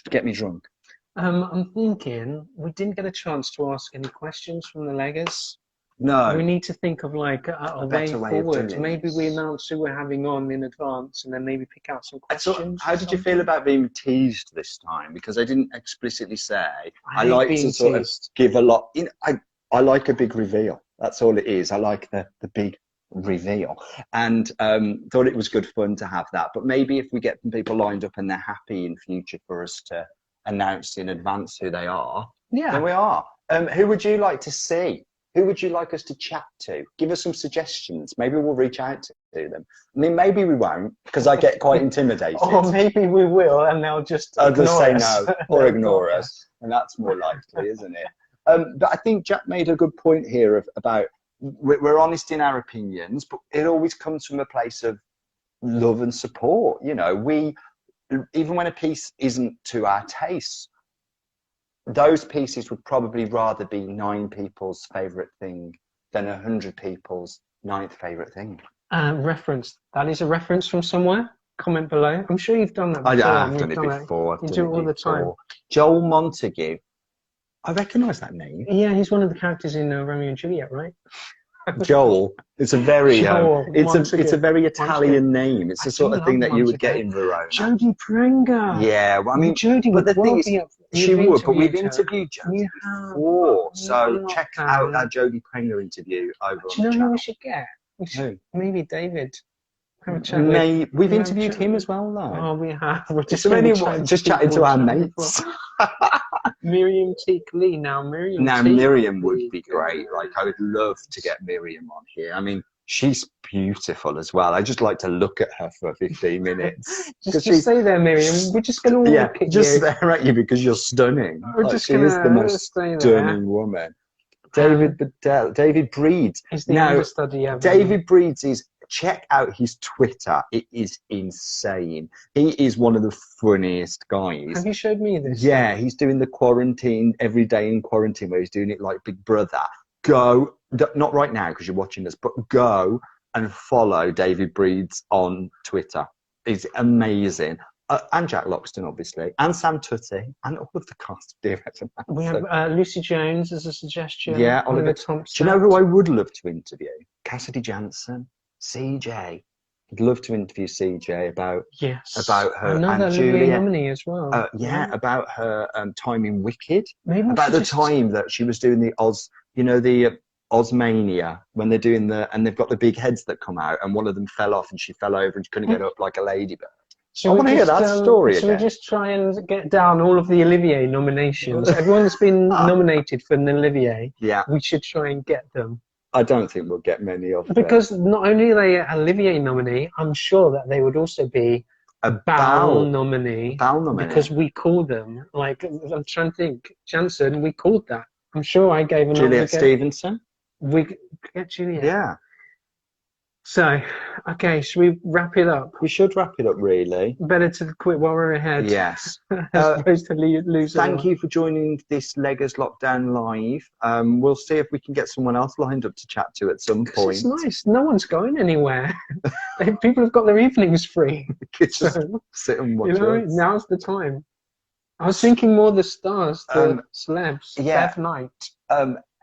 S1: get me drunk.
S2: I'm thinking we didn't get a chance to ask any questions from the leggers.
S1: No.
S2: We need to think of a way forward. Maybe we announce who we're having on in advance, and then maybe pick out some questions.
S1: How did you feel about being teased this time? Because I didn't explicitly say. I like to sort of give a lot. I like a big reveal. That's all it is. I like the big reveal, and thought it was good fun to have that. But maybe if we get some people lined up and they're happy in future for us to announce in advance who they are, then we are. Who would you like to see? Who would you like us to chat to? Give us some suggestions. Maybe we'll reach out to them. I mean, maybe we won't, because I get quite intimidated.
S2: Or maybe we will, and they'll just
S1: say no or ignore us, and that's more likely, isn't it? But I think Jack made a good point here about we're honest in our opinions, but it always comes from a place of love and support. Even when a piece isn't to our taste, those pieces would probably rather be 9 people's favourite thing than 100 people's 9th favourite thing.
S2: Reference. That is a reference from somewhere. Comment below. I'm sure you've done that before.
S1: I've done it before.
S2: You do it all the time.
S1: Joel Montague. I recognise that name.
S2: Yeah, he's one of the characters in Romeo and Juliet, right?
S1: Joel. It's a very it's a very Italian
S2: Montague.
S1: name. It's the sort of thing that you would get in Verona.
S2: Jodie Prenger.
S1: Yeah, well, I mean,
S2: Jodie
S1: but the thing is, she would, but we've
S2: her.
S1: interviewed Jodie before, so check out our Jodie Prenger interview over on the channel.
S2: Do you know who we should get? Maybe David. Have a chat
S1: we've interviewed him as well, though.
S2: Oh, we have. We're
S1: just chatting to our mates.
S2: Miriam Teak Lee.
S1: Miriam would be great. Like, I would love to get Miriam on here. I mean, she's beautiful as well. I just like to look at her for 15 minutes.
S2: just stay there, Miriam. We're just going to look at
S1: just
S2: you.
S1: stare at you because you're stunning. She is the most stunning woman. David Breeds.
S2: He's the understudy ever.
S1: David Breeds is. Check out his Twitter. It is insane. He is one of the funniest guys.
S2: Have you showed me this?
S1: Yeah, he's doing the quarantine, every day in quarantine, where he's doing it like Big Brother. Go, not right now because you're watching this, but go and follow David Breeds on Twitter. It's amazing. And Jack Loxton, obviously, and Sam Tutty, and all of the cast of Dear Evan Hansen.
S2: We have Lucy Jones as a suggestion.
S1: Yeah, Oliver Thompson. Do you know who I would love to interview? Cassidy Jansen. CJ. I'd love to interview CJ about her and Julia
S2: nominee as well.
S1: About her time in Wicked.
S2: Maybe
S1: about the time that she was doing the the Ozmania, when they're doing and they've got the big heads that come out, and one of them fell off and she fell over and she couldn't get up like a ladybird. I want to hear that story again.
S2: Should we just try and get down all of the Olivier nominations? Everyone that's been nominated for an Olivier, we should try and get them.
S1: I don't think we'll get many of them.
S2: Because not only are they an Olivier nominee, I'm sure that they would also be a Bal nominee. Because we called them. Like, I'm trying to think. Jansen, we called that. I'm sure I gave a
S1: Juliet Stevenson?
S2: We get Juliet.
S1: Yeah.
S2: So, okay, should we wrap it up?
S1: We should wrap it up, really.
S2: Better to quit while we're ahead.
S1: Yes.
S2: As opposed to lose.
S1: Thank you for joining this Leggers Lockdown Live. We'll see if we can get someone else lined up to chat to at some point.
S2: It's nice. No one's going anywhere. People have got their evenings free.
S1: Just sit and watch us.
S2: Now's the time. I was thinking more the stars, the celebs.
S1: Yeah.
S2: Bev Knight.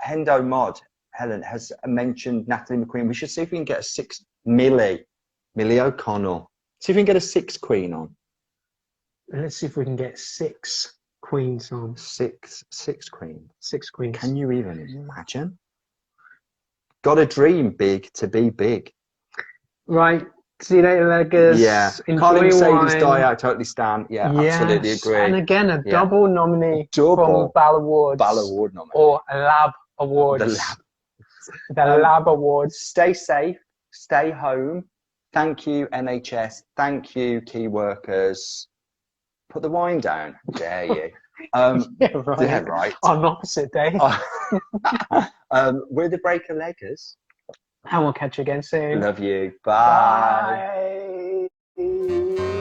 S1: Hendo Mod. Helen has mentioned Natalie McQueen. We should see if we can get a 6 Millie O'Connell. See if we can get a 6 Queen on.
S2: Let's see if we can get 6 queens on.
S1: Six Queen.
S2: 6 queens.
S1: Can you even imagine? Got a dream big to be big.
S2: Right. See you later, Leggers.
S1: Yeah. Carly Mercedes Die, I totally stand. Yeah, absolutely agree.
S2: And again, a double nominee from Bal Awards.
S1: Bal Award nominee.
S2: Or Lab Awards. The Lab Awards.
S1: Stay safe. Stay home. Thank you, NHS. Thank you, key workers. Put the wine down. Dare you. Right.
S2: On opposite day.
S1: We're the Breaker Leggers.
S2: And we'll catch you again soon.
S1: Love you. Bye.
S2: Bye.